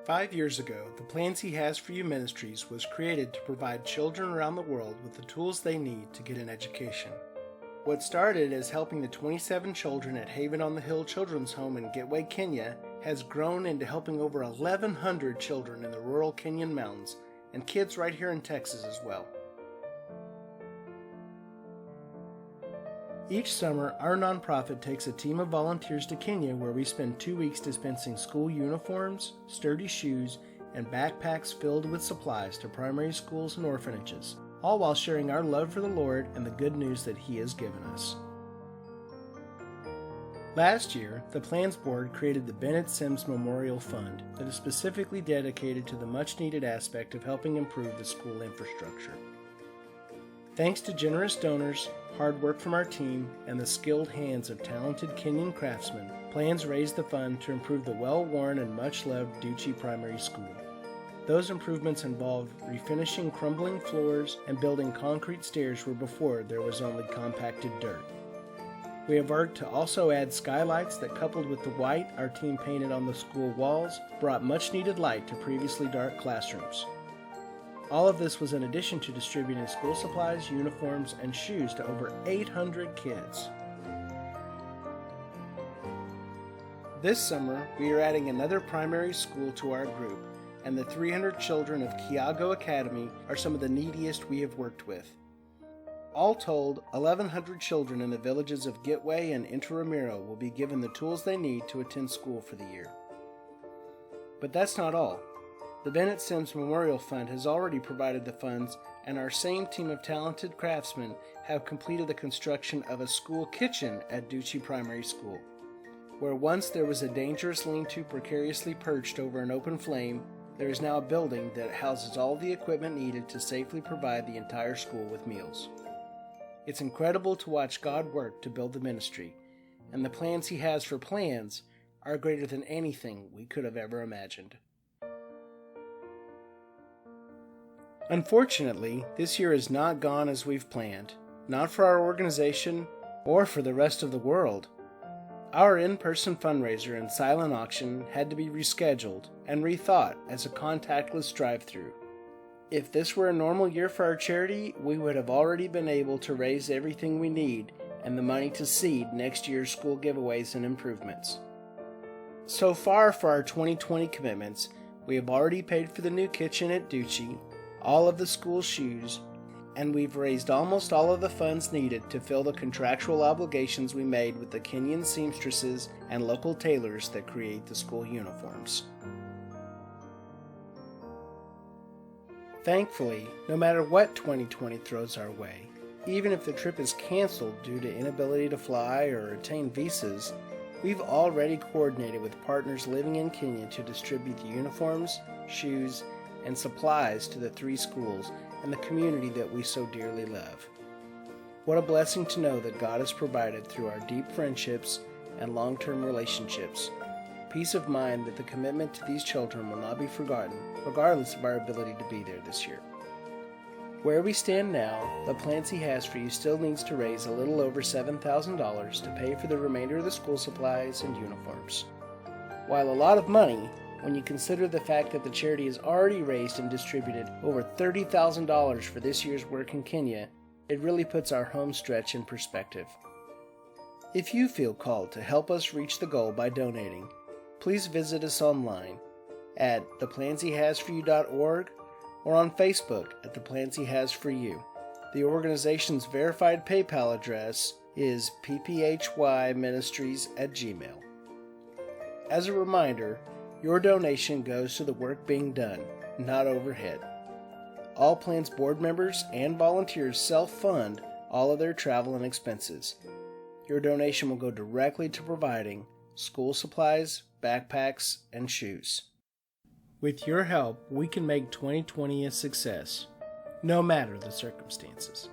5 years ago, the Plans He Has for You Ministries was created to provide children around the world with the tools they need to get an education. What started as helping the 27 children at Haven on the Hill Children's Home in Gitwe, Kenya, has grown into helping over 1,100 children in the rural Kenyan mountains and kids right here in Texas as well. Each summer, our nonprofit takes a team of volunteers to Kenya where we spend 2 weeks dispensing school uniforms, sturdy shoes, and backpacks filled with supplies to primary schools and orphanages, all while sharing our love for the Lord and the good news that He has given us. Last year, the Plans Board created the Bennett Sims Memorial Fund that is specifically dedicated to the much-needed aspect of helping improve the school infrastructure. Thanks to generous donors, hard work from our team, and the skilled hands of talented Kenyan craftsmen, Plans raised the fund to improve the well-worn and much-loved Duchi Primary School. Those improvements involved refinishing crumbling floors and building concrete stairs where before there was only compacted dirt. We have worked to also add skylights that, coupled with the white our team painted on the school walls, brought much-needed light to previously dark classrooms. All of this was in addition to distributing school supplies, uniforms, and shoes to over 800 kids. This summer, we are adding another primary school to our group, and the 300 children of Kiago Academy are some of the neediest we have worked with. All told, 1,100 children in the villages of Gitwe and Intramural will be given the tools they need to attend school for the year. But that's not all. The Bennett Sims Memorial Fund has already provided the funds, and our same team of talented craftsmen have completed the construction of a school kitchen at Duchi Primary School. Where once there was a dangerous lean-to precariously perched over an open flame, there is now a building that houses all the equipment needed to safely provide the entire school with meals. It's incredible to watch God work to build the ministry, and the plans He has for Plans are greater than anything we could have ever imagined. Unfortunately, this year has not gone as we've planned, not for our organization or for the rest of the world. Our in-person fundraiser and silent auction had to be rescheduled and rethought as a contactless drive-through. If this were a normal year for our charity, we would have already been able to raise everything we need and the money to seed next year's school giveaways and improvements. So far for our 2020 commitments, we have already paid for the new kitchen at Duchi, all of the school shoes, and we've raised almost all of the funds needed to fill the contractual obligations we made with the Kenyan seamstresses and local tailors that create the school uniforms. Thankfully, no matter what 2020 throws our way, even if the trip is canceled due to inability to fly or obtain visas, we've already coordinated with partners living in Kenya to distribute the uniforms, shoes, and supplies to the 3 schools and the community that we so dearly love. What a blessing to know that God has provided through our deep friendships and long-term relationships. Peace of mind that the commitment to these children will not be forgotten, regardless of our ability to be there this year. Where we stand now, the plans He has for you still needs to raise a little over $7,000 to pay for the remainder of the school supplies and uniforms. While a lot of money, when you consider the fact that the charity has already raised and distributed over $30,000 for this year's work in Kenya, it really puts our home stretch in perspective. If you feel called to help us reach the goal by donating, please visit us online at theplansHeHasForYou.org or on Facebook at The Plans He Has For You. The organization's verified PayPal address is pphyministries@gmail. As a reminder, your donation goes to the work being done, not overhead. All Plans board members and volunteers self-fund all of their travel and expenses. Your donation will go directly to providing school supplies, backpacks, and shoes. With your help, we can make 2020 a success, no matter the circumstances.